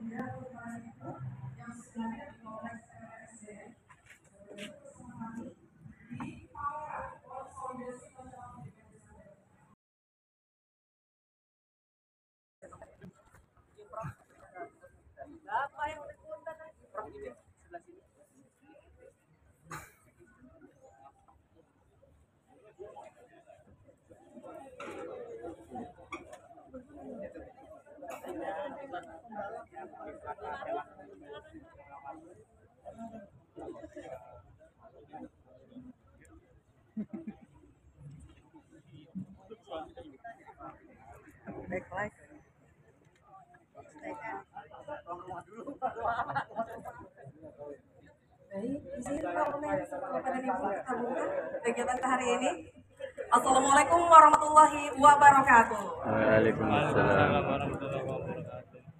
Baik. Baik, izin dokumen kepada Ibu kita buka kegiatan hari ini. Assalamualaikum warahmatullahi wabarakatuh. Waalaikumsalam.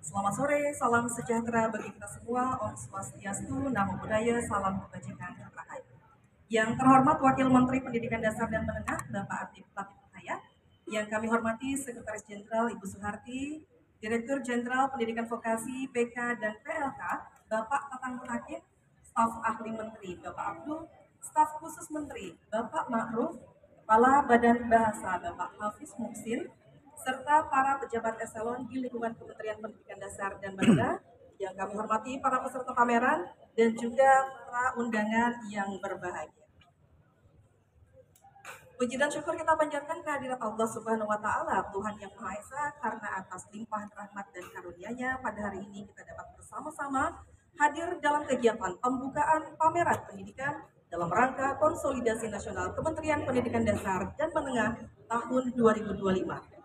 Selamat sore, salam sejahtera bagi kita semua. Om Swastiastu, Namo Buddhaya, salam kebajikan rahayu. Yang terhormat Wakil Menteri Pendidikan Dasar dan Menengah, Bapak Atif Latif Hidayat. Yang kami hormati Sekretaris Jenderal Ibu Suharti, Direktur Jenderal Pendidikan Vokasi, PK dan PLK, Bapak Tatang Hakim, Staf Ahli Menteri, Bapak Abdul, Staf Khusus Menteri, Bapak Ma'ruf, Kepala Badan Bahasa, Bapak Hafiz Muhsin, serta para pejabat eselon di lingkungan Kementerian Pendidikan Dasar dan Menengah, yang kami hormati para peserta pameran dan juga para undangan yang berbahagia. Puji dan syukur kita panjatkan kehadirat Allah Subhanahu wa Ta'ala, Tuhan yang Maha Esa, karena atas limpahan rahmat dan karunia-Nya pada hari ini kita dapat bersama-sama hadir dalam kegiatan pembukaan pameran pendidikan dalam rangka konsolidasi nasional Kementerian Pendidikan Dasar dan Menengah tahun 2025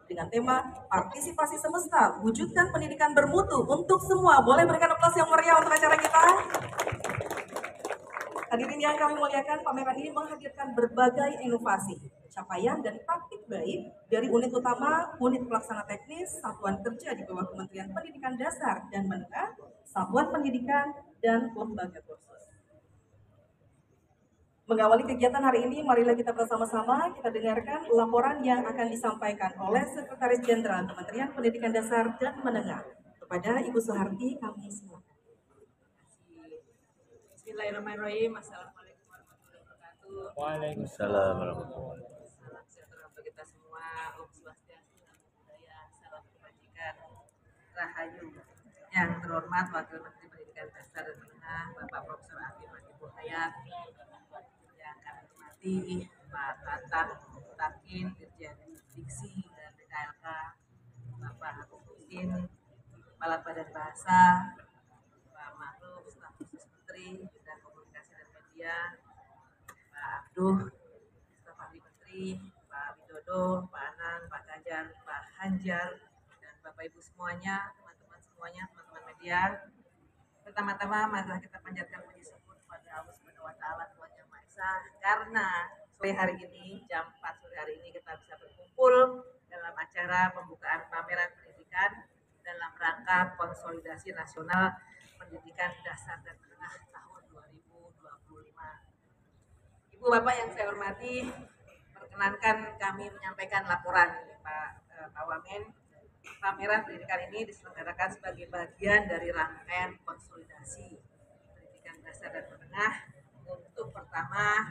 dengan tema Partisipasi Semesta, Wujudkan Pendidikan Bermutu untuk Semua. Boleh berikan aplaus yang meriah untuk acara kita? Hadirin yang kami muliakan, pameran ini menghadirkan berbagai inovasi, capaian dan praktik baik dari unit utama, unit pelaksana teknis, satuan kerja di bawah Kementerian Pendidikan Dasar dan Menengah, satuan pendidikan, dan lembaga kursus. Mengawali kegiatan hari ini, marilah kita bersama-sama kita dengarkan laporan yang akan disampaikan oleh Sekretaris Jenderal Kementerian Pendidikan Dasar dan Menengah. Kepada Ibu Suharti, kami silakan. Bismillahirrahmanirrahim. Assalamualaikum warahmatullahi wabarakatuh. Waalaikumsalam warahmatullahi wabarakatuh. Salam sejahtera untuk kita semua. Om Swastiastu, Namo Buddhaya, salam kebajikan rahayu. Yang terhormat Wakil Menteri Pendidikan Dasar dan Menengah, Bapak Profesor Atif Latif Hidayat. Yang kami hormati Pak Tatang Takin, Dirjen Diksi dan PKLK, Bapak Hafiz Muhsin, Kepala Badan Bahasa, Pak Ma'ruf, Staf Khusus Menteri Bidang Komunikasi dan Media, Pak Abdul, Staf Ahli Menteri, Pak Widodo, Pak Anang, Pak Ganjar, Pak Hanjar, dan Bapak Ibu semuanya, teman-teman semuanya, teman-teman media. Pertama-tama, marilah kita panjatkan puji syukur kepada Allah Subhanahu wa Ta'ala, Tuhan Yang Maha Esa, karena sore hari ini, jam 4 sore hari ini kita bisa berkumpul dalam acara pembukaan pameran pendidikan dalam rangka konsolidasi nasional pendidikan dasar dan menengah tahun 2025. Ibu Bapak yang saya hormati, perkenankan kami menyampaikan laporan Pak Wamen. Pameran pendidikan ini diselenggarakan sebagai bagian dari rangkaian konsolidasi pendidikan dasar dan menengah untuk pertama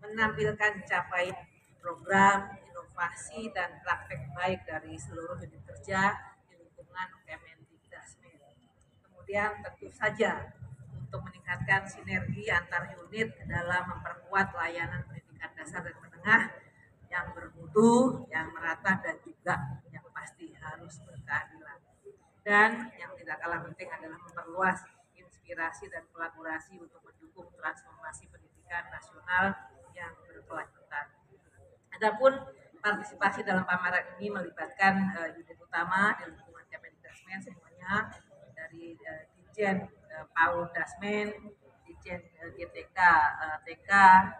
menampilkan capaian program, inovasi, dan praktek baik dari seluruh unit kerja di lingkungan Kemendikdasmen. Kemudian tentu saja untuk meningkatkan sinergi antar unit dalam memperkuat layanan pendidikan dasar dan menengah yang bermutu, yang merata, dan juga yang pasti harus berkeadilan. Dan yang tidak kalah penting adalah memperluas inspirasi dan kolaborasi untuk mendukung transformasi pendidikan nasional yang berkelanjutan. Adapun partisipasi dalam pameran ini melibatkan unit utama di lingkungan Kemendikdasmen semuanya, dari Ditjen PAUD Dasmen, Ditjen GTK, TK,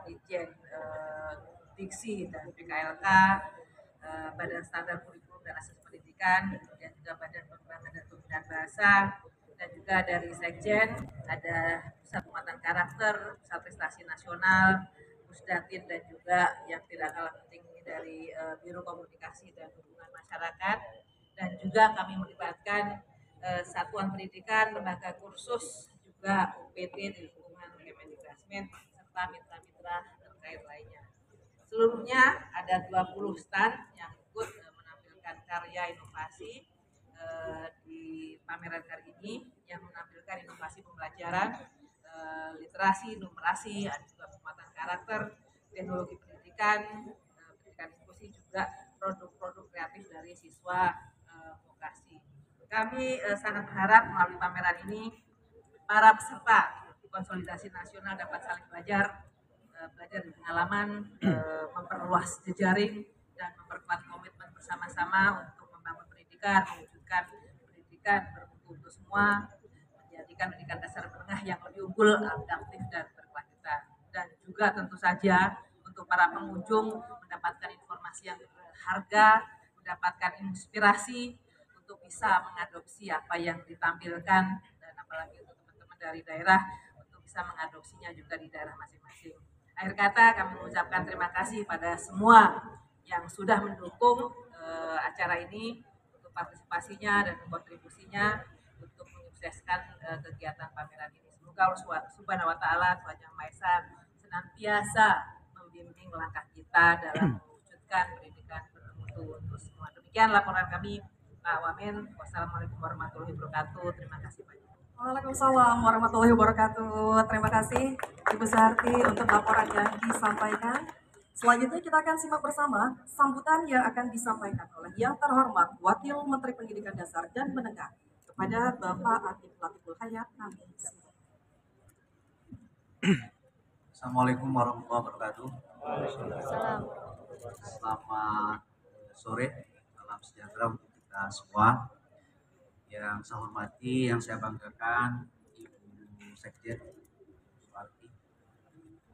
Ditjen Diksi dan PKLK, Badan Standar Kurikulum dan Asesmen Pendidikan, dan juga Badan Pengembangan dan Pembinaan Bahasa, dan juga dari Sekjen ada Pusat Penguatan Karakter, Pusat Prestasi Nasional, Pusdatin, dan juga yang tidak kalah penting ini dari Biro Komunikasi dan Hubungan Masyarakat, dan juga kami melibatkan satuan pendidikan, lembaga kursus, juga UPT di lingkungan Kemendikbud serta mitra-mitra terkait lainnya. Seluruhnya ada 20 stand yang ikut menampilkan karya inovasi di pameran kali ini yang menampilkan inovasi pembelajaran, literasi, numerasi, ada juga penguatan karakter, teknologi pendidikan, pendidikan inklusi, juga produk-produk kreatif dari siswa vokasi. Kami sangat berharap melalui pameran ini para peserta konsolidasi nasional dapat saling belajar, belajar dari pengalaman, memperluas jejaring dan memperkuat komitmen bersama-sama untuk membangun pendidikan, mewujudkan pendidikan bermutu untuk semua, menjadikan pendidikan dasar menengah yang lebih unggul, adaptif dan berkelanjutan. Dan juga tentu saja untuk para pengunjung mendapatkan informasi yang berharga, mendapatkan inspirasi untuk bisa mengadopsi apa yang ditampilkan, dan apalagi untuk teman-teman dari daerah untuk bisa mengadopsinya juga di daerah masing-masing. Akhir kata kami mengucapkan terima kasih pada semua yang sudah mendukung acara ini untuk partisipasinya dan kontribusinya untuk menyukseskan kegiatan pameran ini. Semoga Allah Subhanahu wa taala Tuhan Yang Maha Esa senantiasa membimbing langkah kita dalam mewujudkan pendidikan bermutu untuk semua. Demikian laporan kami, Pak Wamen. Wassalamualaikum warahmatullahi wabarakatuh. Terima kasih banyak. Waalaikumsalam warahmatullahi wabarakatuh. Terima kasih Ibu Sarti untuk laporan yang disampaikan. Selanjutnya kita akan simak bersama sambutan yang akan disampaikan oleh yang terhormat Wakil Menteri Pendidikan Dasar dan Menengah kepada Bapak Atif Latiful Hayat. Assalamualaikum warahmatullahi wabarakatuh. Waalaikumsalam. Selamat sore, salam sejahtera untuk kita semua. Yang saya hormati, yang saya banggakan Ibu Sekjen Suwarti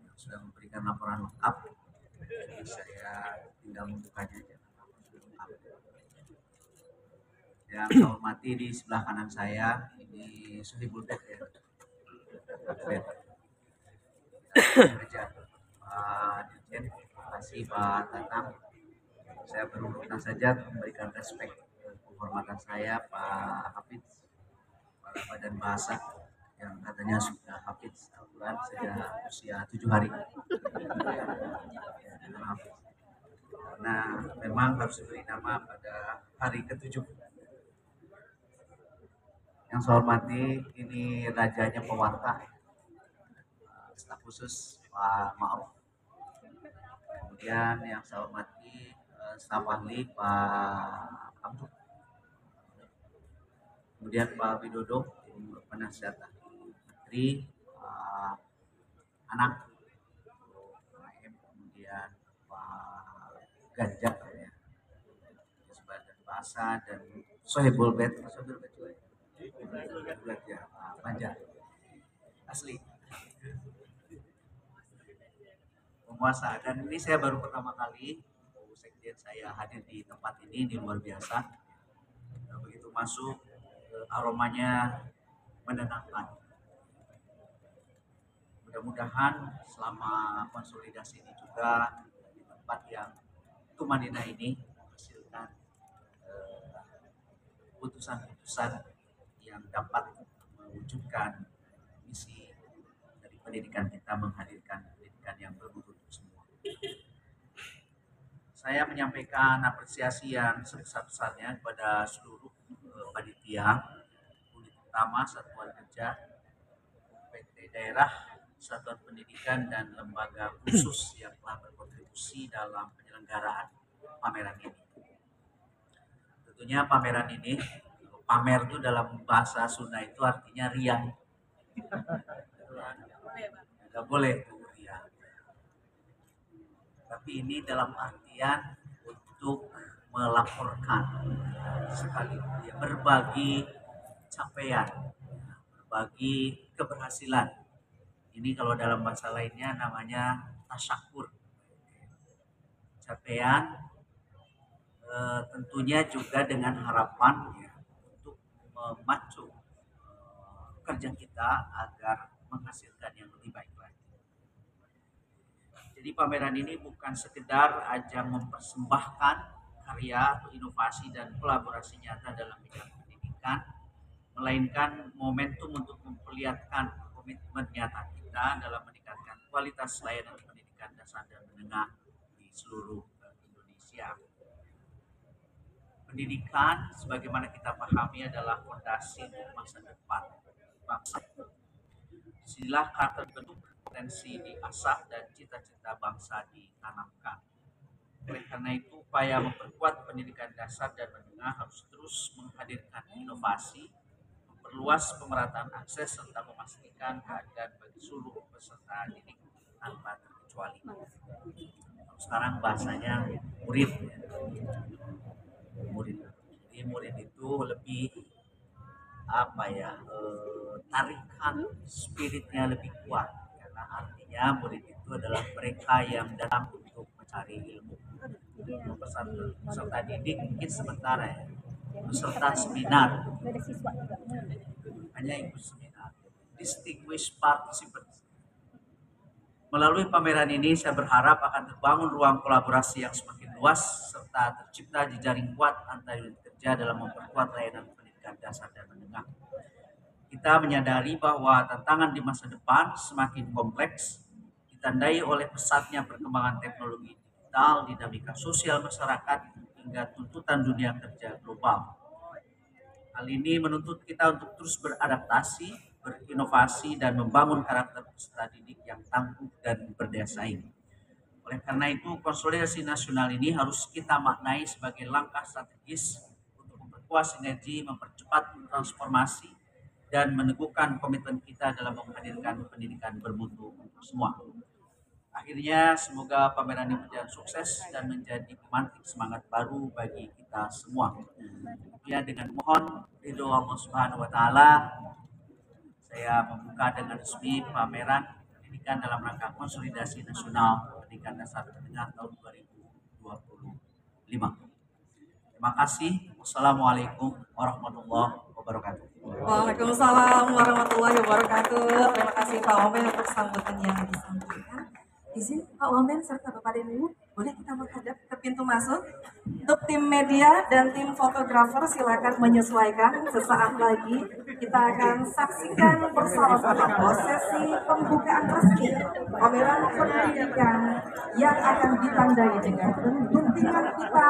yang sudah memberikan laporan lengkap. Jadi saya tinggal membukanya aja. Yang saya hormati di sebelah kanan saya ini Sohibul Bed ya. Kerja Pak Dirjen, terima kasih Pak Tatang. Saya berurutan saja memberikan respek penghormatan saya Pak Hafiz, Kepala Badan Bahasa yang katanya sudah Hafiz Al-Quran sejak usia 7 hari. Karena memang harus diberi nama pada hari ke-7. Yang saya hormati ini rajanya pewarta, staf khusus Pak Ma'ruf. Kemudian yang saya hormati staf ahli Pak Abdul. Kemudian Pak Widodo, penasihat ahli Menteri, Pak Anak, kemudian Pak Ganjar ya, sebagai bahasa dan Sohibul Bed, Sohibul Bed juga ya, Pak Banjar asli penguasa. Dan ini saya baru pertama kali Sekjen saya hadir di tempat ini luar biasa. Nah, begitu masuk aromanya menenangkan. Mudah-mudahan selama konsolidasi ini juga di tempat yang tumanina ini menghasilkan putusan-putusan yang dapat mewujudkan misi dari pendidikan kita, menghadirkan pendidikan yang bermutu untuk semua. Saya menyampaikan apresiasi yang sebesar-besarnya kepada seluruh panitia, unit utama, satuan kerja, PT daerah, satuan pendidikan, dan lembaga khusus yang telah berkontribusi dalam penyelenggaraan pameran ini. Tentunya pameran ini, pamer itu dalam bahasa Sunda itu artinya riang. Tidak boleh itu riang. Tapi ini dalam artian untuk melaporkan sekali, ya, berbagi capaian, berbagi keberhasilan. Ini kalau dalam bahasa lainnya namanya tasyakur. Capaian tentunya juga dengan harapan ya, untuk memacu kerja kita agar menghasilkan yang lebih baik lagi. Jadi pameran ini bukan sekedar ajang mempersembahkan karya atau inovasi dan kolaborasi nyata dalam bidang pendidikan, melainkan momentum untuk memperlihatkan komitmen nyata kita dalam meningkatkan kualitas layanan pendidikan dasar dan menengah di seluruh Indonesia. Pendidikan sebagaimana kita pahami adalah fondasi masa depan bangsa. Disinilah karakter bentuk potensi diasah dan cita-cita bangsa ditanamkan. Oleh karena itu, upaya memperkuat pendidikan dasar dan menengah harus terus menghadirkan inovasi, memperluas pemerataan akses, serta memastikan keadilan bagi seluruh peserta didik tanpa terkecuali. Sekarang bahasanya murid. Jadi murid itu lebih tarikan spiritnya lebih kuat, karena artinya murid itu adalah mereka yang datang untuk mencari ilmu. Peserta didik mungkin sementara ya, peserta seminar hanya ikut seminar, distinguished participants. Melalui pameran ini saya berharap akan terbangun ruang kolaborasi yang semakin luas serta tercipta jejaring kuat antar unit kerja dalam memperkuat layanan pendidikan dasar dan menengah. Kita menyadari bahwa tantangan di masa depan semakin kompleks, ditandai oleh pesatnya perkembangan teknologi digital, dinamika sosial masyarakat, hingga tuntutan dunia kerja global. Hal ini menuntut kita untuk terus beradaptasi, berinovasi, dan membangun karakter peserta didik yang tangguh dan berdaya saing. Oleh karena itu, konsolidasi nasional ini harus kita maknai sebagai langkah strategis untuk memperkuat sinergi, mempercepat transformasi, dan meneguhkan komitmen kita dalam menghadirkan pendidikan bermutu untuk semua. Akhirnya, semoga pameran ini berjalan sukses dan menjadi pemantik semangat baru bagi kita semua. Ya, dengan mohon ridho Allah Subhanahu wa Ta'ala, saya membuka dengan resmi pameran pendidikan dalam rangka konsolidasi nasional pendidikan dasar menengah tahun 2025. Terima kasih. Wassalamualaikum warahmatullahi wabarakatuh. Waalaikumsalam warahmatullahi wabarakatuh. Terima kasih Pak Wamen untuk sambutan yang disampaikan. Izin Pak Wamen serta Bapak dan Ibu, boleh kita menghadap ke pintu masuk? Untuk tim media dan tim fotografer silakan menyesuaikan. Sesaat lagi kita akan saksikan bersama-sama prosesi pembukaan resmi pameran pendidikan yang akan ditandai dengan guntingan kita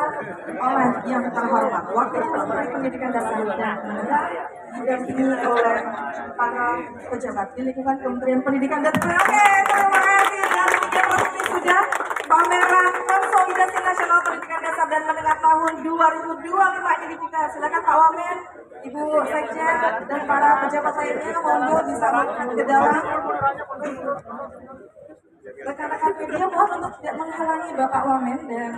oleh yang terhormat Wakil Menteri Pendidikan Dasar dan Menengah, didampingi oleh para pejabat di lingkungan Kementerian Pendidikan dan Pendidikan. Terima kasih dan resmi sudah pameran konsolidasi nasional pendidikan dasar dan menengah tahun 2025 ini dibuka. Silakan Pak Wamen, Ibu Sekjen dan para pejabat lainnya monggo bisa masuk ke dalam. Rekan-rekan media mohon untuk tidak menghalangi Bapak Wamen dan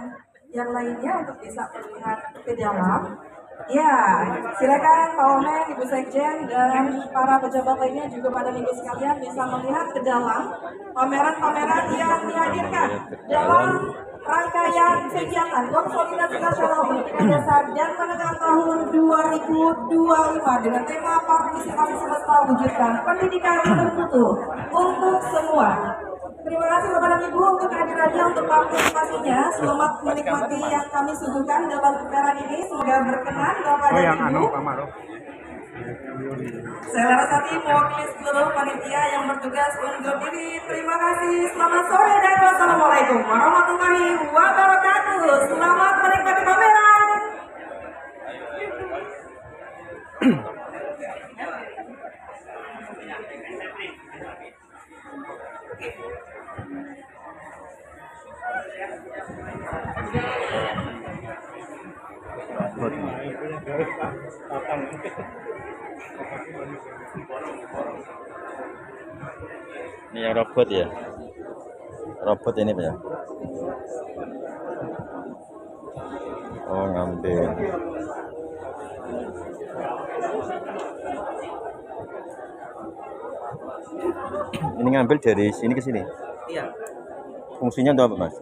yang lainnya untuk bisa melihat ke dalam. Ya, silakan Pak Wamen, Ibu Sekjen dan para pejabat lainnya juga pada minggu sekalian bisa melihat ke dalam pameran-pameran yang dihadirkan dalam rangkaian kegiatan konsolidasi nasional pendidikan dasar dan menengah tahun 2025 dengan tema partisipasi semesta wujudkan pendidikan bermutu untuk semua. Terima kasih Bapak dan Ibu untuk kehadirannya, untuk partisipasinya. Selamat menikmati yang kami suguhkan dalam pameran ini. Semoga berkenan Bapak dan Ibu. Saya Larasati mewakili seluruh panitia yang bertugas undur diri. Terima kasih. Selamat sore dan wassalamualaikum warahmatullahi wabarakatuh. Selamat menikmati pameran. Ini yang robot ya? Robot ini Pak ya? Oh, ngambil. Ini ngambil dari sini ke sini? Iya. Fungsinya untuk apa Mas?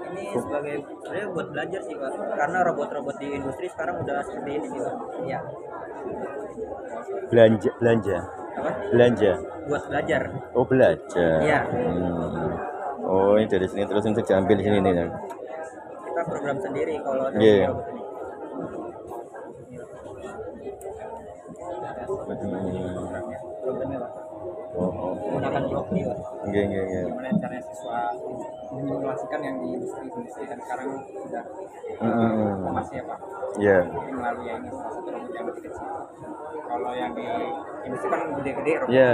Ini sebagai sebenarnya buat belajar sih Pak. Karena robot-robot di industri sekarang udah seperti ini sih Pak. Iya. Belanja. Apa? Belanja. Buat belajar. Oh, belajar. Iya. Oh, ini dari sini terus untuk diambil di sini nih. Kita program sendiri kalau ada Iya. robot ini. Programnya Pak. Oh. Menggunakan Jokli Pak. Nggih, nggih, nggih. Gimana caranya siswa menyimulasikan yang di industri kan sekarang sudah otomatis ya Pak. Iya. Jadi melalui yang ini salah satu robot yang lebih kecil. Kalau yang di industri kan gede-gede robot. Iya.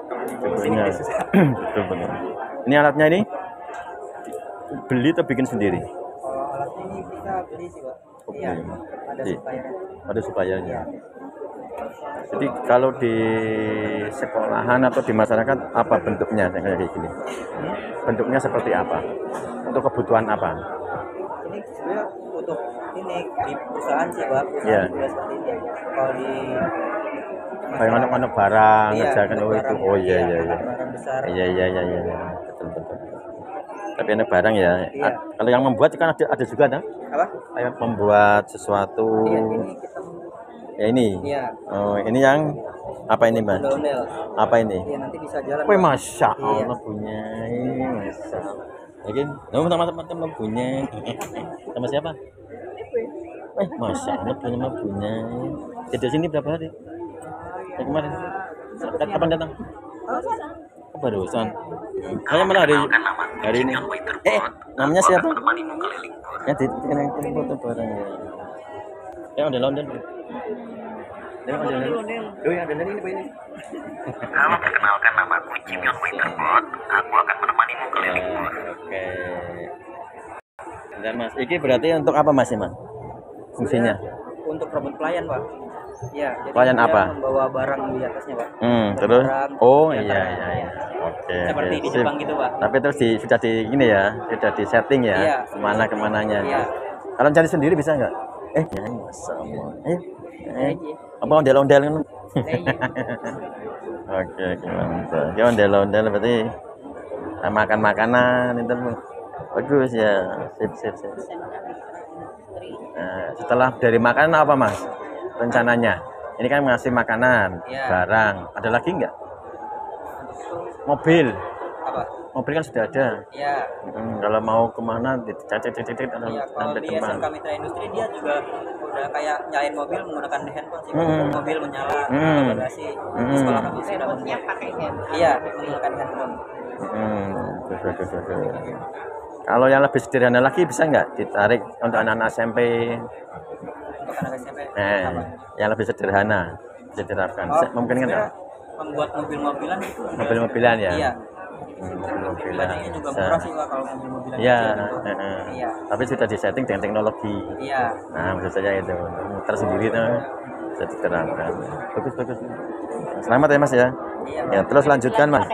Kalau di sini Benar. susah. Betul, betul. Ini alatnya ini beli atau bikin sendiri? Kalau alatnya ini kita beli sih Pak. Oh, Iya, beli. ada Iya. suppliernya. Ada supayanya. Iya. Jadi kalau di sekolahan atau di masyarakat apa bentuknya kayak gini? Bentuknya seperti apa? Untuk kebutuhan apa? Ini sebenarnya untuk ini di perusahaan sih Pak. Iya. Perusahaan juga seperti ini. Kalau di Kayak anak-anak barang, iya, ngerjakan untuk oh itu. barang, Oh iya, iya, iya. barang besar. Iya, iya, iya, iya. Betul, betul. Tapi anak barang ya. Iya. Kalau yang membuat kan ada juga ada. Apa? Kayak membuat sesuatu. Iya, ini kita Ya ini. iya, Oh, ini yang apa ini, Mas? ondel-ondel. Apa ini? Iya, nanti bisa jalan. Wih, Pak. masya Iya. Allah punya, masya Allah. Mungkin, kamu teman-teman punya, sama siapa? Masya Allah punya. Jadi sini berapa hari? Yang kemarin? Kapan datang? Oh, barusan. Saya malah hari ini. Namanya siapa? Ya, yang foto bareng ya. Yang ondel-ondel. Yang ondel-ondel. Oh, yang ondel ini ini. Halo, perkenalkan namaku Jimmy Waiterbot. Aku akan menemanimu keliling bus. Oke. Bentar, Mas. Ini berarti untuk apa, Mas, Mas? Fungsinya? Untuk robot pelayan Pak. Iya, jadi Pelayan dia apa? membawa barang di atasnya Pak. Terus? Barang, Oh, di iya, antaranya. iya, iya. Oke. Seperti oke. di Sip. Jepang gitu Pak. Tapi terus sudah di ini ya, sudah di setting ya, Iya. kemananya. Iya. Kalau cari sendiri bisa nggak? Ya, Masya Allah. Iya. Apa ondel-ondel kan? Iya. Oke, mantap. Ya ondel-ondel berarti makan makanan itu bagus ya. Sip, sip, sip. Nah, setelah dari makanan apa, Mas? Rencananya? Ini kan ngasih makanan, Iya. barang. Ada lagi nggak? Mobil. Apa? Mobil kan sudah ada. Iya. Kalau mau kemana, cecet Iya, kalau sampai di teman. SMK Mitra Industri dia juga udah kayak nyalain mobil menggunakan handphone sih. Mobil menyala, bagasi. Di sekolah kami sudah membuat. Iya, menggunakan handphone. Betul. Kalau yang lebih sederhana lagi bisa nggak ditarik untuk anak-anak SMP? Untuk anak SMP. Apa? Yang lebih sederhana bisa diterapkan. Oh, Mungkin kan? sebenarnya membuat mobil-mobilan itu udah- Mobil-mobilan ya. Iya. Mobil-mobilan. Harganya juga murah sih Pak kalau mobil-mobilan. Iya. kecil. Iya. Tapi sudah disetting dengan teknologi. Iya. Nah, maksud saya itu tersendiri tuh bisa diterapkan. Bagus. Selamat ya, Mas ya. Iya. Ya, terus lanjutkan, Mas.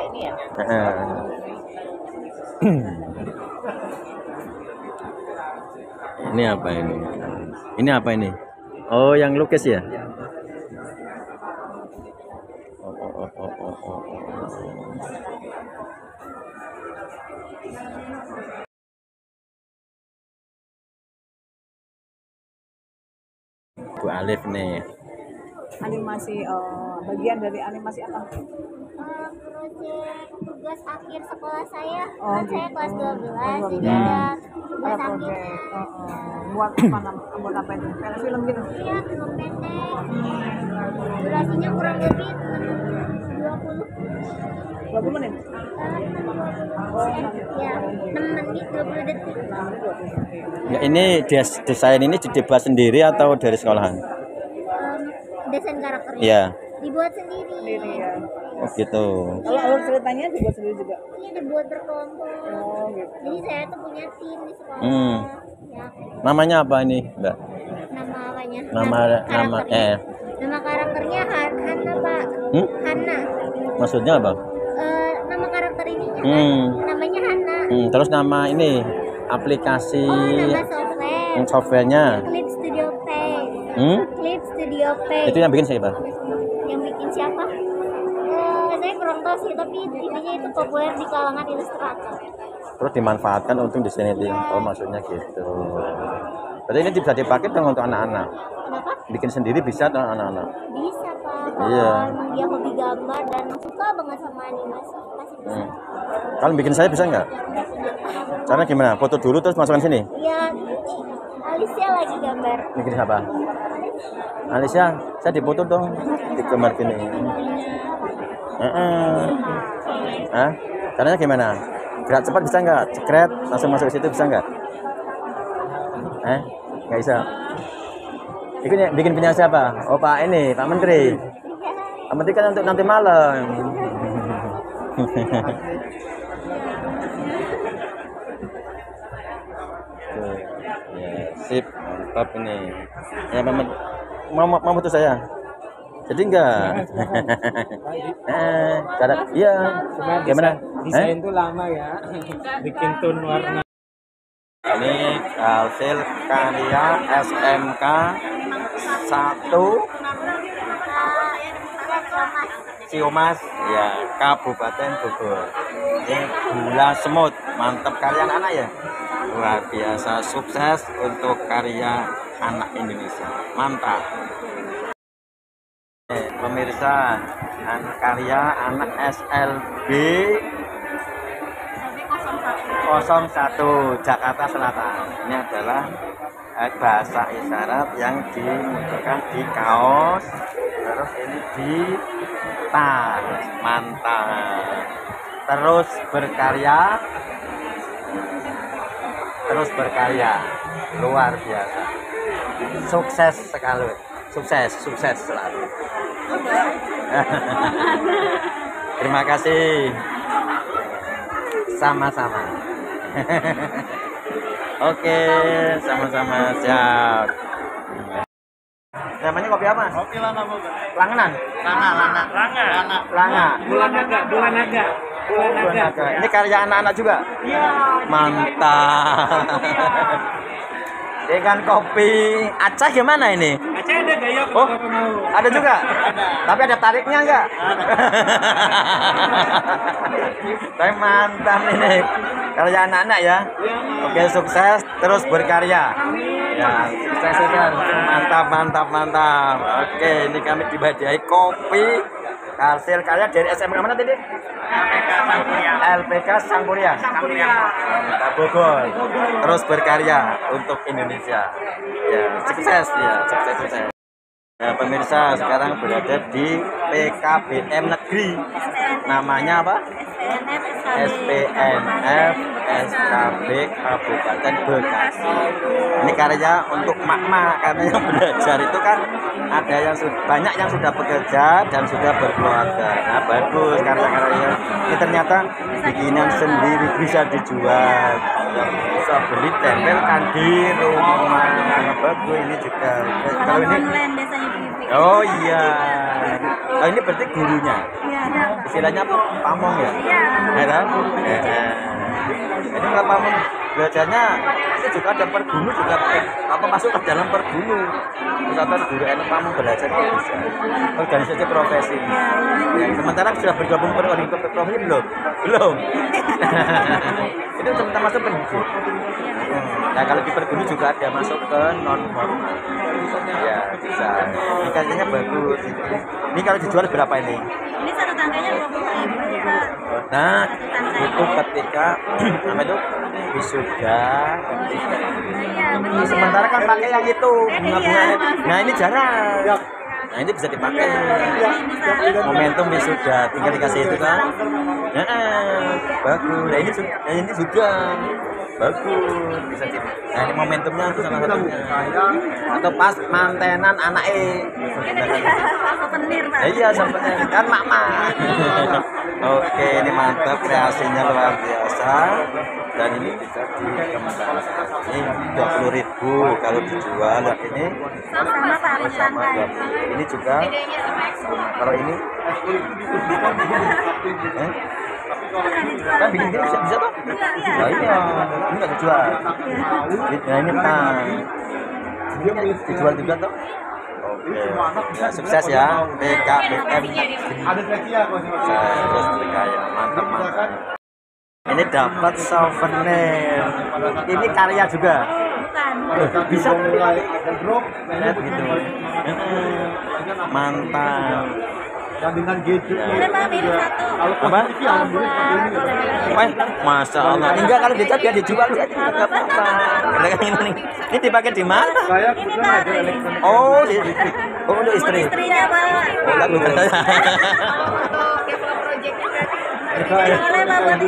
Ini apa ini? Ini apa ini? Oh, yang lukis ya? Oh. Bu Alif nih. Animasi bagian dari animasi apa? Proyek tugas akhir sekolah saya. Oh, Kan saya gitu. kelas 12, Oh, jadi iya. ada Ada tugas proyek akhirnya. buat apa buat apa itu? Kayak film gitu. Iya, film pendek. Durasinya kurang lebih 20 20 menit. ya, 6 menit 20 detik. Ya, ini desain ini dibuat sendiri atau dari sekolahan? Desain karakternya Iya. dibuat sendiri. Sendiri ya. Oh gitu. Kalau alur ceritanya dibuat sendiri juga. Iya, dibuat berkelompok. Oh gitu. Jadi saya tuh punya tim di sekolah. Ya, Namanya apa ini, Mbak? nama apanya? Nama Nama karakternya Hana, Pak. Hana. maksudnya apa? Nama karakter ininya namanya Hana. Terus nama ini aplikasi Nama software. softwarenya. Clip Studio Paint. Clip Studio Paint. Itu yang bikin siapa? Yang bikin siapa? Saya kurang tahu sih, tapi intinya itu populer di kalangan ilustrator. Terus dimanfaatkan untuk desain itu. Oh, maksudnya gitu. Berarti ini bisa dipakai dong untuk anak-anak. Kenapa? Bikin sendiri bisa atau anak-anak? Bisa, Pak. Kalau Iya. emang dia hobi gambar dan suka banget sama animasi, pasti bisa. Kalau bikin saya bisa nggak? Caranya gimana? Foto dulu terus masukkan sini. Iya, Alicia lagi gambar. Bikin apa? Alicia, saya dipoto dong di kamar gini. Caranya gimana? Gerak cepat bisa nggak? Cekret, langsung masuk ke situ bisa nggak? Nggak bisa. Bikin punya siapa? Oh Pak ini, Pak Menteri. Pak Menteri kan untuk nanti malam. Ya, sip, mantap ini. Ya, mau foto saya. Jadi enggak. Iya. Gimana? Desain itu lama ya. Bikin tone warna. Ini hasil karya SMK 1 Siomas ya, Kabupaten Bogor. Ini gula semut, mantap karya anak-anak ya. Luar biasa, sukses untuk karya anak Indonesia. Mantap. Pemirsa, karya anak SLB 01 Jakarta Selatan. Ini adalah bahasa isyarat yang dimunculkan di kaos, terus ini di tas. Mantap. Terus berkarya, luar biasa. Sukses sekali, sukses selalu. Terima kasih. Sama-sama. Oke, sama-sama, siap. Namanya kopi apa? Kopi lama Langanan? Langa. Bulan naga. Ini karya anak-anak juga? Iya. Mantap. Ikan kopi Aceh gimana ini? Aceh ada gaya Oh, ada juga? Tapi ada tariknya enggak? Tapi mantap ini. Karya anak-anak ya. Oke, sukses terus berkarya. Ya, sukses. Mantap. Oke, ini kami dibadiai kopi hasil karya dari SMK mana tadi? LPK Sangkuria. Bogor. Terus berkarya untuk Indonesia. Ya, sukses. Ya, pemirsa, sekarang berada di PKBM Negeri. Namanya apa? SPNF SKB Kabupaten Bekasi. Ini karya untuk mak-mak, karena yang belajar itu kan ada yang banyak yang sudah bekerja dan sudah berkeluarga. Nah, bagus karya-karyanya. Ini ternyata bikinan sendiri bisa dijual, bisa beli tempelkan di rumah. Bagus ini juga. Kalau ini oh iya. Oh, ini berarti gurunya. Istilahnya apa? Pamong ya? Iya. Ini kalau pamong belajarnya itu juga ada pergunu juga apa masuk ke dalam pergunu. Misalkan guru pamong belajar bisa. Organisasi profesi. Ya, sementara sudah bergabung organisasi profesi belum? Itu teman-teman masuk pendidik. Nah, kalau di pergunu juga ada masuk ke non formal. Ya, bisa. Ini kayaknya bagus. Ini kalau dijual berapa ini? Ini satu tangkanya 20.000. Nah, itu ketika apa itu wisuda. Sementara kan pakai yang itu bunga-bunganya. Nah, ini jarang. Nah, ini bisa dipakai. Momentum wisuda, tinggal dikasih itu kan. Bagus. Nah, ini juga bagus, bisa di. Nah, ini momentumnya itu salah satunya. Atau pas mantenan anaknya. Iya, souvenir kan mak-mak. Oke, ini mantap, kreasinya luar biasa. Dan ini bisa dikembangkan. Ini 20.000 kalau dijual. Ini sama 20. Ini juga. Kalau ini kan bikin gini bisa toh? Nah, iya, ini nggak dijual. Nah, ini dijual juga toh? Oke, ya, sukses ya PKBM. Terus berkaya, mantap. Ini dapat souvenir. Ini karya juga. Bisa gitu. Mantap. yang dengan gadgetnya Apa? Wah, Masya Allah. Enggak, kalau dicat biar dijual aja enggak apa-apa. Karena kan ini dipakai di mana? saya kebetulan ada elektronik. Oh, untuk istri. Istrinya Pak. Oh, enggak bukan saya.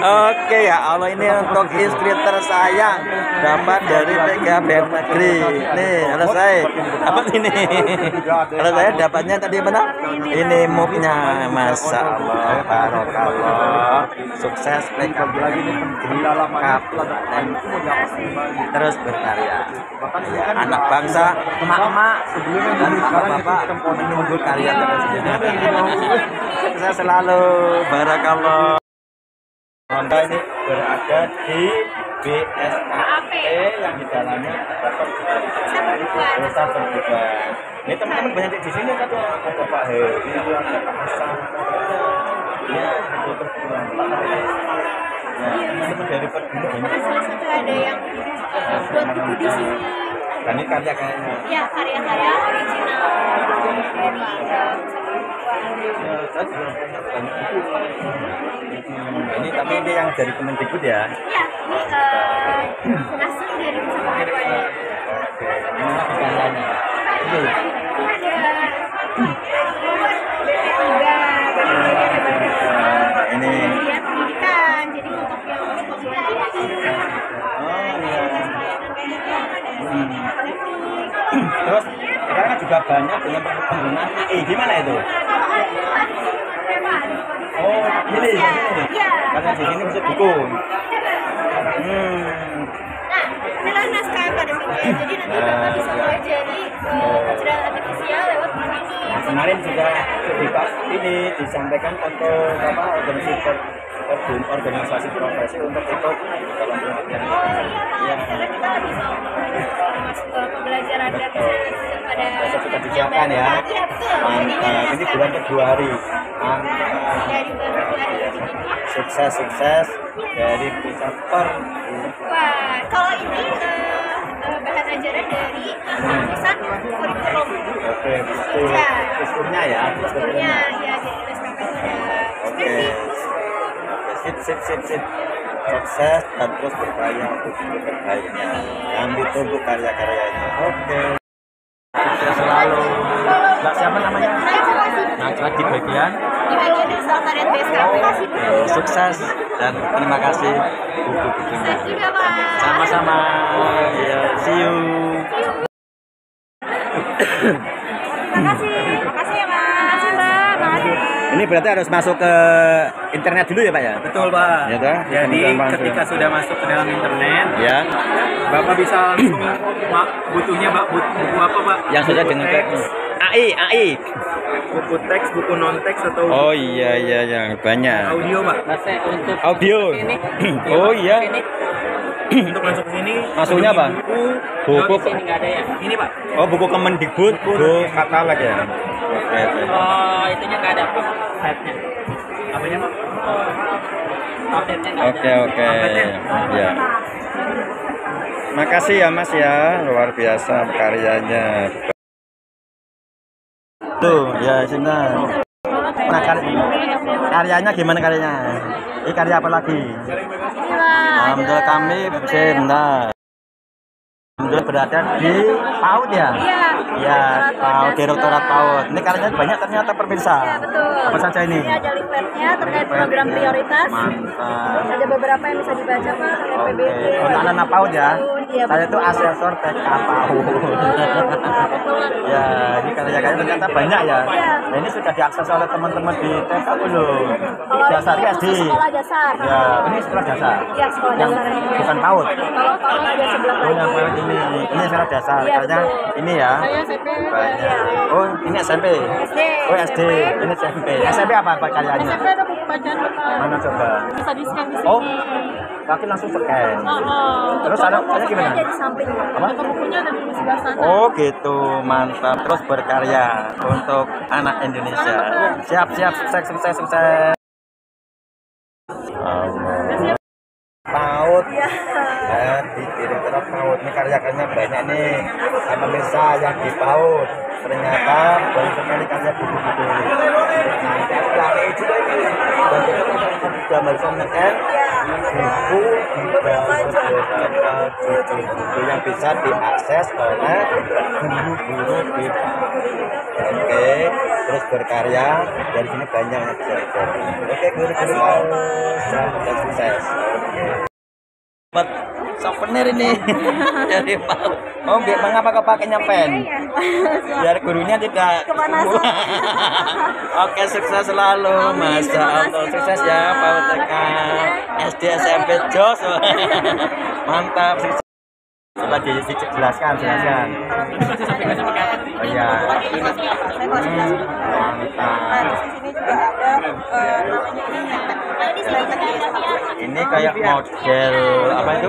Oke ya Allah, ini untuk istri tersayang dapat dari PKBM Negeri. Nih, kalau saya dapat ini. Kalau saya dapatnya tadi mana? Ini muknya, Masya Allah, Barakallah. Sukses PKBM Kabupaten terus berkarya. Ya, anak bangsa, emak-emak dan bapak-bapak menunggu karya terus. Sukses selalu, Barakallah. Anda ini berada di BSAE yang di dalamnya Desa Perbuban. Ini teman-teman banyak di sini kan, ada Pak Heri, ada Pak Hasan, ya itu perbuban. Ya, teman-teman dari perbuban banyak. Salah satu ada yang buat buku di sini. Dan ini karya-karyanya. Ya, karya-karya original dari Saya juga banyak buku. Ini tapi ini yang dari Kemendikbud ya? Ya, ini hasil dari pesantren. Ini karyanya. Ini. Ini. Pendidikan, jadi untuk yang Oh iya. Terus sekarang juga banyak dengan penggunaan AI. Gimana itu? Oh, ini. Karena di sini bisa buku. Inilah naskah akademiknya, jadi nanti Bapak bisa pelajari kecerdasan artifisial lewat buku ini. Nah, kemarin juga dibahas ini disampaikan untuk apa organisasi profesi untuk ikut dalam penelitian. Iya, karena kita lagi mau masuk ke pembelajaran dan pada Besok sudah disiapkan ya. Iya, betul. Mantap. Ini bulan Februari. Mantap. Dari Februari Sukses dari pusat Wah, kalau ini bahan ajaran dari pusat kurikulum. Oke, posturnya ya. Posturnya, ya, jadi SKP itu ada. Sip. Sukses dan terus berkarya untuk terbaiknya. Yang ditunggu karya-karyanya. Oke. Sukses selalu. Mbak siapa namanya? Najwa di bagian Sekretariat BSKP. sukses dan terima kasih buku-bukunya. Juga, Pak. Sama-sama. Ya, see you. Makasih ya, Pak. Makasih, Mbak. Makasih. Ini berarti harus masuk ke internet dulu ya Pak ya? Betul Pak. Ya, toh? Jadi Teman-teman ketika sudah masuk ke dalam internet, ya, Bapak bisa langsung butuhnya buku apa Pak? yang sudah Buku dengan teks, AI. buku teks, buku non teks atau Oh iya yang banyak. audio Pak. Audio. Oh iya. Untuk masuk ke sini Masuknya apa? Buku. Sini nggak ada ya. Ini Pak. Oh buku Kemendikbud. Buku katalog ya. Oke. Oh, itunya nggak ada tabnya. Apanya Pak? Update-nya nggak ada. Oke. Ya. Makasih ya Mas ya, luar biasa karyanya. Tuh, ya sini. Nah, karyanya gimana karyanya? Ini karya apa lagi? Alhamdulillah kami benar. Alhamdulillah berada di PAUD ya? Iya, PAUD, Direktorat PAUD. Ini karyanya banyak ternyata pemirsa. Iya, betul. Apa saja ini? Ini ada leafletnya terkait program prioritas. Mantap. Ada beberapa yang bisa dibaca, Pak, terkait Oke, PBB. untuk anak PAUD ya? Iya, Saya itu asesor TK PAUD. Ya, ini karya-karya ternyata banyak ya. Nah, ini sudah diakses oleh teman-teman di TK belum? Kalau Dasar ini SD. khusus sekolah dasar. Ya, ini sekolah dasar. Iya, sekolah Yang dasar. bukan PAUD. Kalau ada sebelah Oh, yang lagi. PAUD ini sekolah dasar. Iya, Karena betul. ini ya. Saya SMP. Banyak. Oh, ini SMP. SD. Oh, SD. Ini SMP. SMP apa karyanya? SMP ada buku bacaan, Pak. Mana coba? Bisa di-scan di sini. Oh, tapi langsung scan. Terus ada gimana? Aja di samping. Apa? Foto bukunya ada di sebelah sana. Oh gitu, mantap. Terus berkarya untuk anak Indonesia. Siap, sukses. PAUD ya, di Direktorat PAUD ini karya-karyanya banyak nih. Pemirsa yang di PAUD ternyata banyak sekali karya buku-buku ini. bisa menekan buku buku yang bisa diakses oleh guru-guru kita. Oke, terus berkarya dari sini banyak yang bisa dicari. Oke, guru-guru harus dan sukses. Oke. Souvenir ini dari Pak. Biar mengapa kau pakainya pen? Biar gurunya tidak kemanasan. Oke, sukses selalu, Masya Allah, sukses ya Pak UTK SD SMP Jos. Mantap, sukses. Coba dijelaskan. Oh iya. Mantap. Ini kayak model apa itu?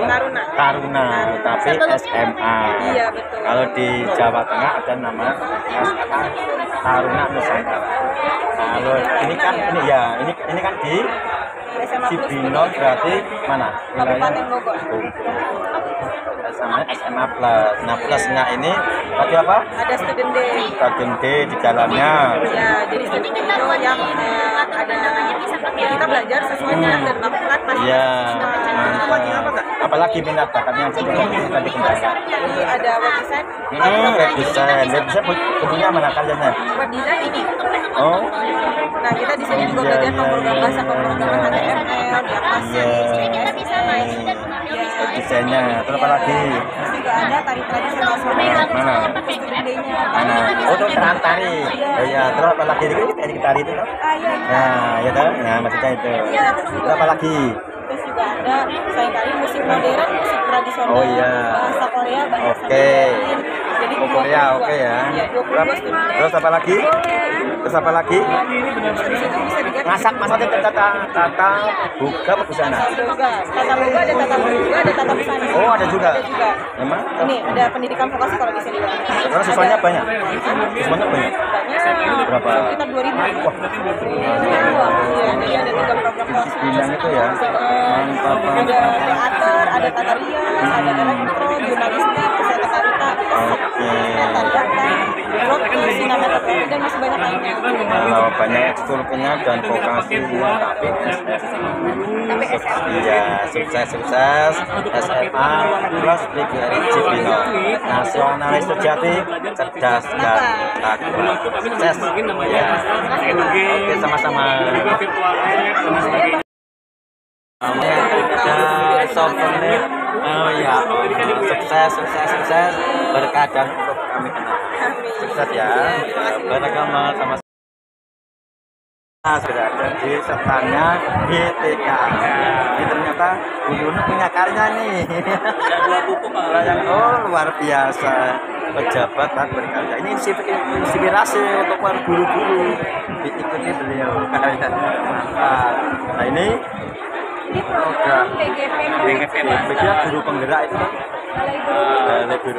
Taruna, tapi SMA. Iya, betul. Kalau di Jawa Tengah ada nama SMA Taruna Nusantara. Kalau ini kan ini kan di Cibinong, berarti mana? Kabupaten Bogor. Sama SMA Plus. Nah, plusnya ini tadi apa? Ada student day. Student day di jalannya. Ya, jadi student day itu yang ada kita belajar sesuai minat dan bakat masing-masing. Iya. Apalagi minat bakatnya yang kita dikembangkan. Jadi ada website. Website bentuknya mana karyanya? Web design ini. Oh. Nah, kita di sini juga belajar bahasa pemrograman HTML, desainnya. Terus apa lagi? Terus juga ada tari tradisional Sunda. Mana? Mana? Oh, itu tari. Oh iya, terus apa lagi? Ini tari itu kan? Nah, ya kan? Nah, maksudnya itu. Terus apa lagi? Terus juga ada selain tari musik modern, musik tradisional, oh iya, bahasa Korea, bahasa Latin. Jadi Korea, oke ya. Iya, Terus apa lagi? Terus apa lagi? Masak itu tata buka apa busana? Tata boga ada tata boga, ada tata busana. Oh, ada juga. Emang? Ini ada pendidikan vokasi kalau di sini. Terus siswanya banyak. Siswanya banyak. Berapa? Sekitar 2.000. Wah. Iya, ada 3 program vokasi. Bilang itu ya. Mantap. Ada teater, ada tata rias, ada elektro, jurnalistik, kesetarika, broadcast, sinematografi, dan masih banyak lainnya. Kalau banyak ekskulnya dan vokasinya, tapi iya, sukses SMA plus PGRI Cibinong, nasionalis sejati, cerdas dan takwa. Sukses ya. Oke, sama-sama. Souvenir. Oh ya, sukses berkah dan untuk kami kenal. Sukses ya. Beragama sama sudah ada di setannya GTK. Ini ternyata Guru punya karya nih. Yang luar biasa, pejabat dan berkarya. Ini inspirasi untuk para guru-guru, diikuti beliau karyanya. Nah ini program BGP guru penggerak itu kan? Balai guru.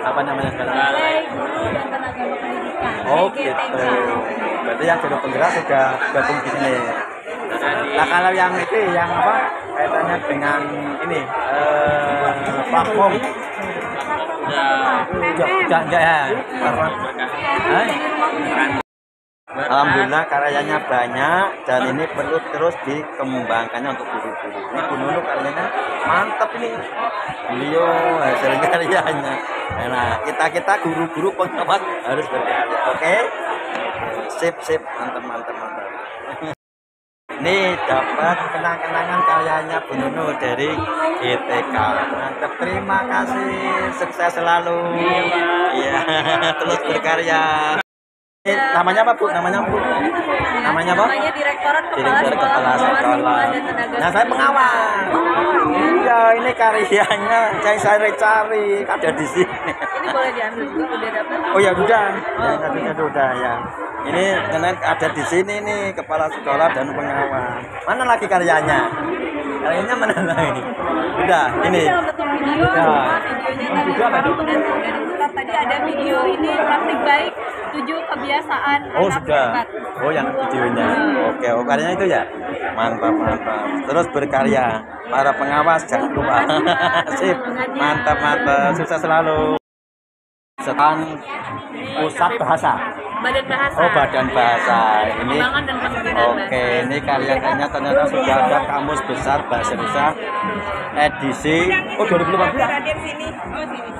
Apa namanya sekarang? Balai Guru dan Tenaga Pendidikan. Oh gitu. Berarti yang guru penggerak sudah gabung di sini. Nah kalau yang itu yang apa kaitannya dengan ini platform ya. Alhamdulillah karyanya banyak dan ini perlu terus dikembangkannya untuk guru-guru. Ini Bu Nunu karyanya mantap ini. Beliau hasilnya karyanya. Nah kita guru-guru pengamat harus berkarya. Oke? Sip mantap. Ini dapat kenang-kenangan karyanya Bu Nunu dari GTK. Mantap, terima kasih, sukses selalu. Iya, terus berkarya. Namanya apa Bu? Namanya apa? Namanya Direktorat Kepala Sekolah. Nah saya pengawal. Iya ini karyanya saya cari ada di sini. Ini boleh diambil juga udah dapat. Oh ya sudah, ya sudah ya. Ini ada di sini nih Kepala Sekolah dan pengawal. Mana lagi karyanya? Karyanya mana lagi? Udah ini. Video apa tuh? Tadi ada video ini praktik baik 7 kebiasaan. Oh sudah. Oh yang videonya. Oke, karyanya itu ya. Mantap. Terus berkarya. Para pengawas jangan lupa. Sip. Mantap. Sukses selalu. Setan Pusat Bahasa. Badan Bahasa. Oh, Badan Bahasa. Ini Pengembangan dan Pembinaan oke, ini karya-karyanya ternyata sudah ada Kamus Besar Bahasa Indonesia edisi 2018.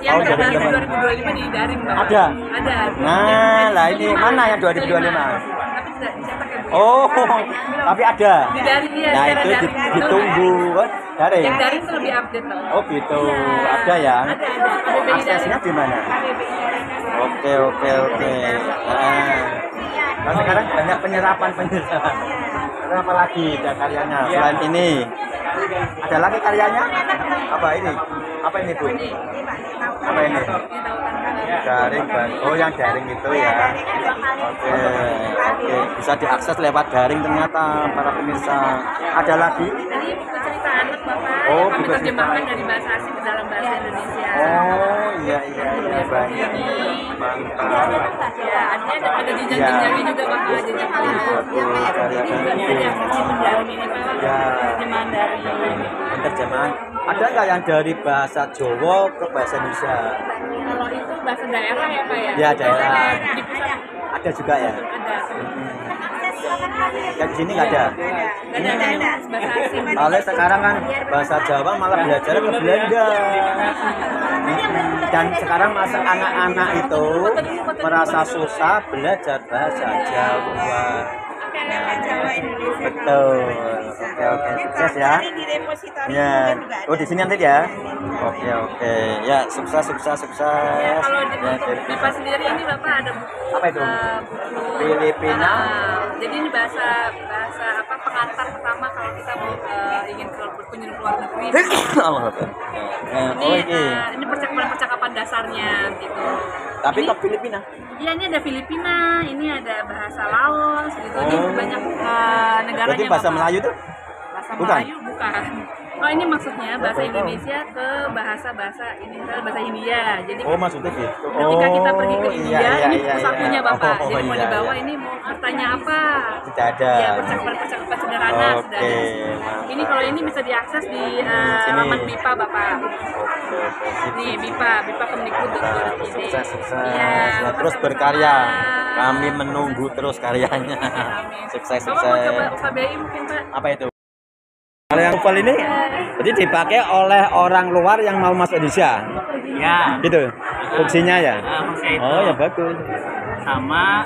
Yang Oh, terbaru 2018. 2025 di daring, Bapak. Ada. Ada. Nah, lah ini mana yang 2025? Tapi tidak dicetak ya, Bu. Oh, tapi ada. Di daring ya, Nah, secara itu daring. ditunggu. Daring. Yang daring tuh lebih update, Pak. Oh, gitu. Ada ya. Ada. KBBI Aksesnya daring. di mana? Oke. Nah, sekarang banyak penyerapan. Apa lagi ada karyanya selain ini? Ada lagi karyanya? Apa ini? Apa ini, Bu? Apa ini? Daring, Bang. Oh, yang daring itu ya. Oke. Bisa diakses lewat daring ternyata para pemirsa. Ada lagi? Ini buku cerita anak, Bapak. Oh, yang kami buku cerita. terjemahkan dari bahasa asing ke dalam bahasa Indonesia. Oh, iya banyak. Mantap. Ya, ada jenjang-jenjangnya juga, Bapak. Jenjang awal. Ini ada yang sesi mendalam ini, Pak. Ya. Terjemahan dari Terjemahan. Ada nggak yang dari bahasa Jawa ke bahasa Indonesia? kalau itu bahasa daerah ya, Pak ya? Ya, daerah. Di pusat Ada juga ya? ada. Yang di sini nggak ada. Ada bahasa asing. Oleh sekarang kan bahasa Jawa malah belajar ke Belanda. Dan sekarang masa anak-anak itu merasa susah belajar bahasa Jawa. Betul. Oke, sukses ya. Ya. Oh, di sini nanti ya. Oke. Ya, sukses. Kalau di Ya, untuk MIPA sendiri ini Bapak ada buku apa itu? buku Filipina. jadi ini bahasa apa pengantar pertama kalau kita mau ingin berkunjung ke luar negeri. Allah Akbar. Ini percakapan dasarnya gitu. Tapi Ini- ke Filipina. Iya, ini ada Filipina, ini ada bahasa Laos gitu. Ini banyak negaranya. Berarti bahasa Bapak. Melayu tuh? Bahasa Bukan? Melayu bukan. Oh, ini maksudnya bahasa Indonesia ke bahasa ini ke bahasa India. Jadi Oh, maksudnya gitu. ketika kita pergi ke India, ini iya. sakunya Bapak. Oh, Jadi mau iya, dibawa iya. ini mau bertanya apa? Tidak ada. Ya, percakapan sederhana Oke, sudah ada. mantap. Ini kalau ini bisa diakses di Sini. laman BIPA Bapak. Nih BIPA Kemdikbud.go.id. Sukses. Iya, Ya, terus berkarya. sama-sama. Kami menunggu terus karyanya. Amin. Sukses. Bapak mau coba KBI mungkin Pak? Apa itu? Kalau yang novel ini jadi dipakai oleh orang luar yang mau masuk Indonesia. Ya. Gitu. Fungsinya ya. Fungsi itu Oh, ya bagus. sama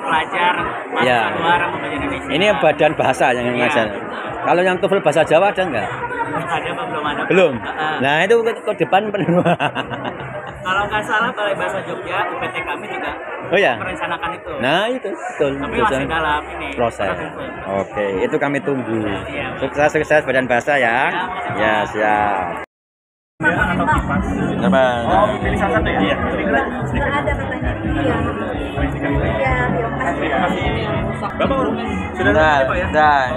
pelajar Ya. mahasiswa luar yang belajar Indonesia. Ini badan bahasa yang ngajar. Kalau yang TOEFL bahasa Jawa ada nggak? Ada apa belum ada? Belum. Heeh. Nah, itu ke depan penuh. Kalau nggak salah Balai Bahasa Jogja, UPT kami juga Oh ya. merencanakan itu. Nah, itu betul. Tapi masih dalam ini proses. Oke, itu kami tunggu. Iya. Sukses badan bahasa ya. Ya, siap. Teman. Oh, pilih salah satu ya? Iya. Ada katanya. Iya. Bapak sudah Sebentar, Pak ya?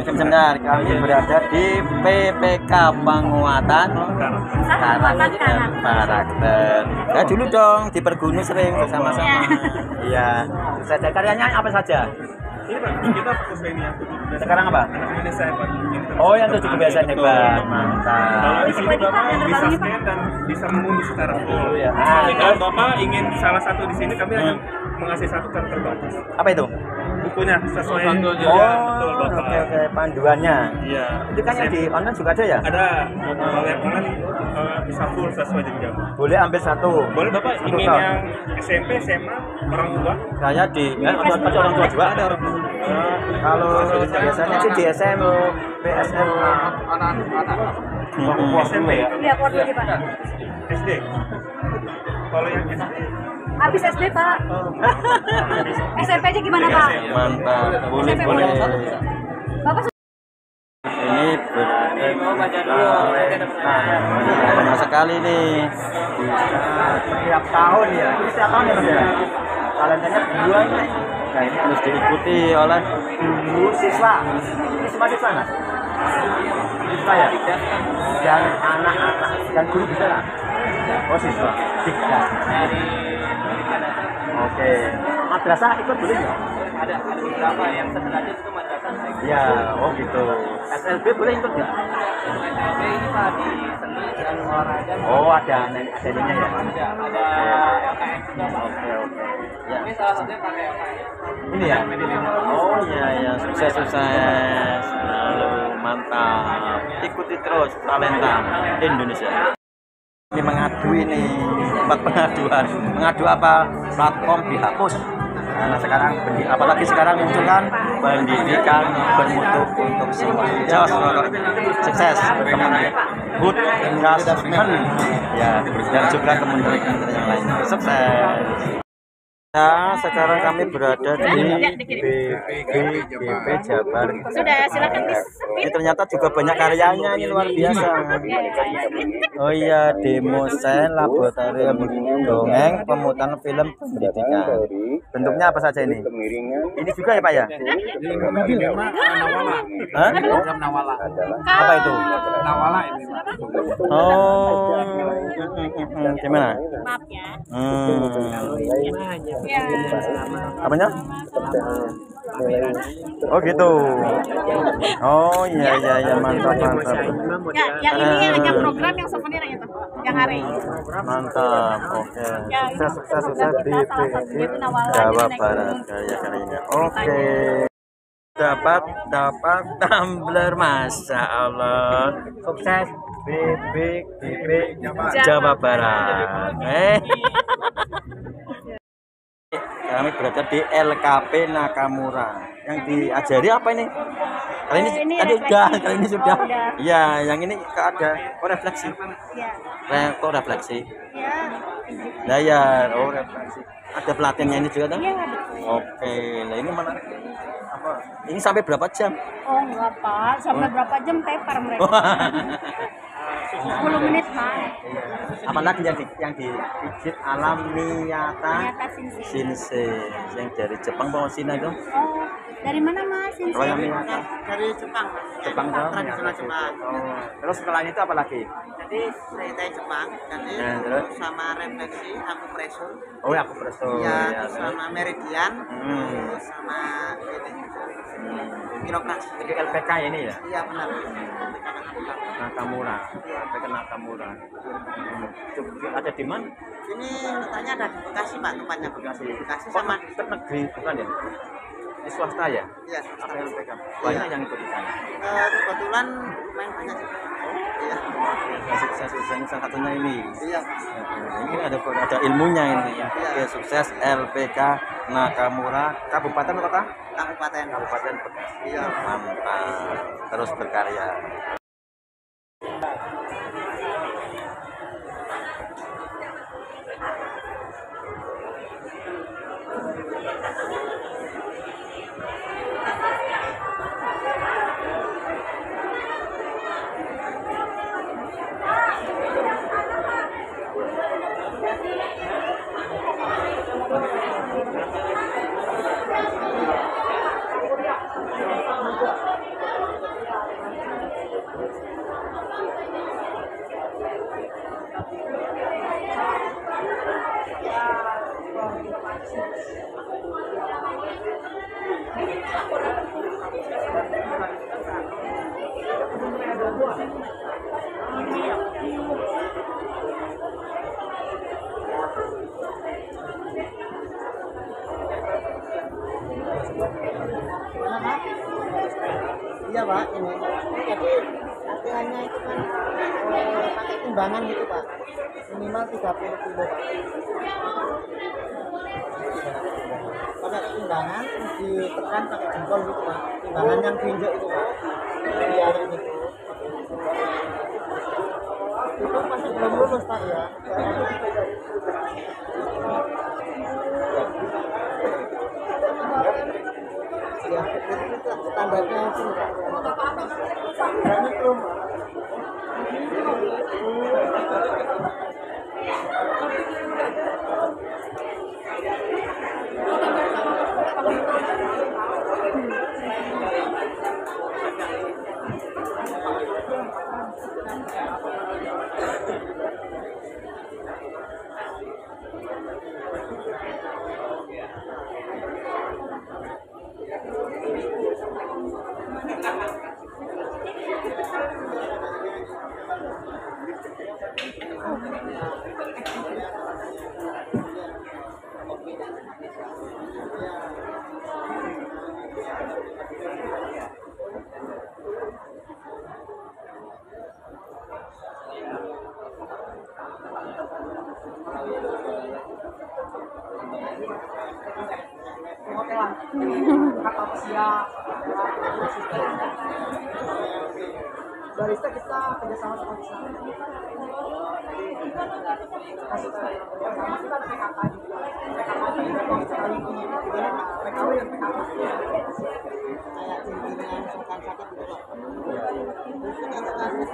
sebentar. Kami berada di PPK Penguatan Karakter. Ya dulu dong di Pergunu sering bersama-sama. Iya. Saja karyanya apa saja? Ini Pak, kita fokus ke ini ya. Sekarang apa? Indonesia Pak. Oh, yang 7 kebiasaan hebat. Mantap. Kalau di sini Bapak bisa scan dan bisa mengunduh secara full. Ya. Tapi kalau Bapak ingin salah satu di sini, kami hanya mengasih satu kartu terbatas. Apa itu? Bukunya sesuai Oh, betul Bapak. oke. Panduannya. Iya. Itu kan yang di online juga ada ya? Ada. Kalau yang online bisa full sesuai jenjang. Boleh ambil satu. Boleh Bapak Satu ingin tahun. yang SMP, SMA, orang tua? Saya di ada orang tua juga ada orang tua. Kalau biasanya sih di SM, PSM, SMP ya? Iya, keluar dulu Pak. SD. Kalau yang SD Habis SD, Pak. SMP aja gimana, Pak? mantap. Boleh. Bapak Ini lama sekali nih. Setiap tahun ya. Ini setiap tahun ya Mas ya. Kalendanya dua ini. Nah, ini harus diikuti oleh guru siswa. Ini semua siswa Mas? Siswa ya? Dan anak-anak dan guru bisa lah. Oh siswa. Tiga. Oke. Madrasah ikut boleh nggak? ada beberapa yang sederajat itu madrasah. Ya, oh gitu. SLB boleh ikut nggak? SLB ini Pak di seni dan olahraga. Oh, ada ininya ya. Ada LKS juga Pak. Oke. Ya. Ini salah satunya pakai LKS. Ini ya? Oh iya ya, sukses. Halo, mantap. Ikuti terus talenta Indonesia. Ini mengadu ini, tempat pengaduan. Mengadu apa? Platform dihapus. Karena sekarang, apalagi sekarang muncul kan pendidikan bermutu untuk semua. Jos, sukses teman-teman. Good Kasmen. Ya, dan juga teman-teman yang lain. Sukses. Ya, sekarang kami berada di BP Jabar. Sudah, silakan Ini ternyata juga banyak karyanya, ini luar biasa. Oh iya, demo sen, laboratorium dongeng, pemutaran film pendidikan. Bentuknya apa saja ini? Ini juga ya Pak ya? Hah? Nawala. Apa itu? Nawala ini. Oh, gimana? Maaf ya. Apanya? Oh gitu. Oh iya mantap. Ya, yang ini yang hanya program, yang souvenir yang itu, yang hari. Mantap. Oke. Sukses di Jawa Barat karya-karyanya. Oke. Dapat tumbler, masya Allah. Sukses BP Jawa Barat. Kami berada di LKP Nakamura. Yang diajari apa ini? Kali ini sudah. Iya, yang ini ada refleksi. Ya. Kok refleksi? Ya. Nah ya, refleksi. Ada pelatihannya ini juga kan? Iya, Oke, nah ini mana? Apa? Ini sampai berapa jam? Oh enggak Pak, sampai berapa jam tepar mereka? 10 menit Pak. Apalagi yang dipijit alam Miyata Shinsei yang dari Jepang bawa Cina itu? Oh, dari mana Mas? Kalau yang Miyata Dari Jepang. Jepang dong. Tradisional Jepang. Oh. Terus setelah itu apa lagi? Jadi cerita Jepang, jadi Terus? sama refleksi, aku pressure. Oh ya, aku preso. Ya, terus sama meridian, Hmm. terus sama ini birokrasi. Jadi LPK ini ya? Iya benar. Nakamura. LPK Nakamura. Ada di mana? Ini letaknya ada di Bekasi Pak, tempatnya Bekasi. Bekasi sama di negeri bukan ya? Ini swasta ya? Iya, Apa swasta. LPK? Banyak yang ikut di sana. Kebetulan main banyak sih. Iya. Sukses ini salah satunya ini. Iya. Ini ada ilmunya ini. Oke, sukses LPK Nakamura, Kabupaten Kota? Kabupaten Bekasi. Iya. Mantap. Terus berkarya. Iya Pak, ini. Jadi latihannya itu kan pakai timbangan gitu Pak. Minimal 30 kilo Pak. Pakai timbangan terus ditekan pakai jempol gitu Pak. Timbangan yang diinjek itu Pak. Biar gitu. Itu masih belum lulus Pak ya. Ya, itu standarnya itu Pak. Dan itu siap. Barista kita kerjasama sama di sana. Kasih tahu ya, sama kita ada PKK juga. PKK juga mau sekali ini PKW dan PKK. Kayak ciri-cirinya misalkan sakit gitu Pak. Terus kita kasih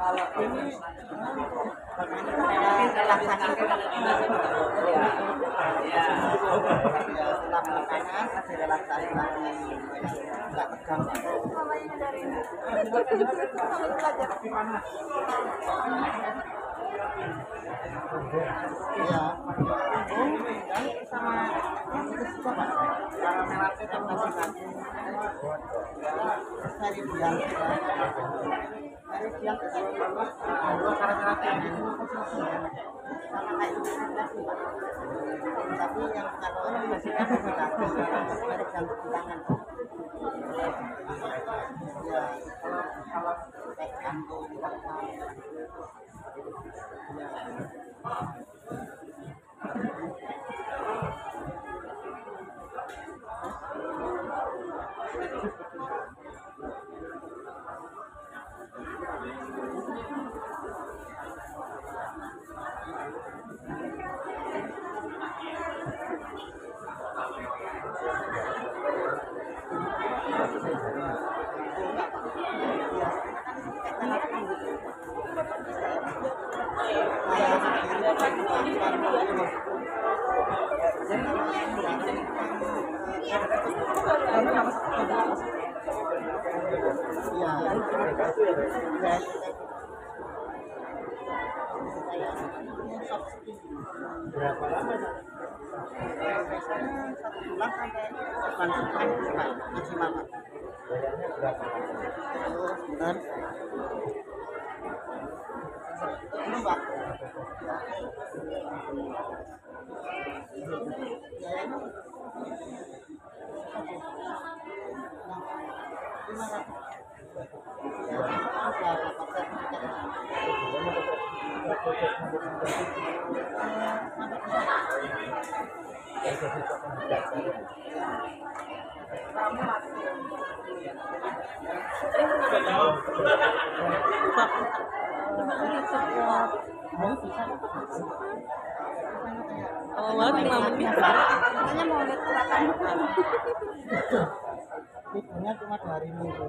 kalau ini relaksasi setelah makanan kasih relaksasi lagi nggak tegang iya sama yang itu juga Pak kalau melatih kan masih lagi dari biang tapi yang kalau orang masih kan masih kaki dari jantung di tangan ya kalau kayak jantung di tangan berapa lama? Biasanya 1 bulan sampai sebulan maksimal. Bayarnya berapa? Benar. Ini Pak. Kalau banget 5 menit. Katanya mau lihat kelihatan. Liburnya cuma 2 hari minggu.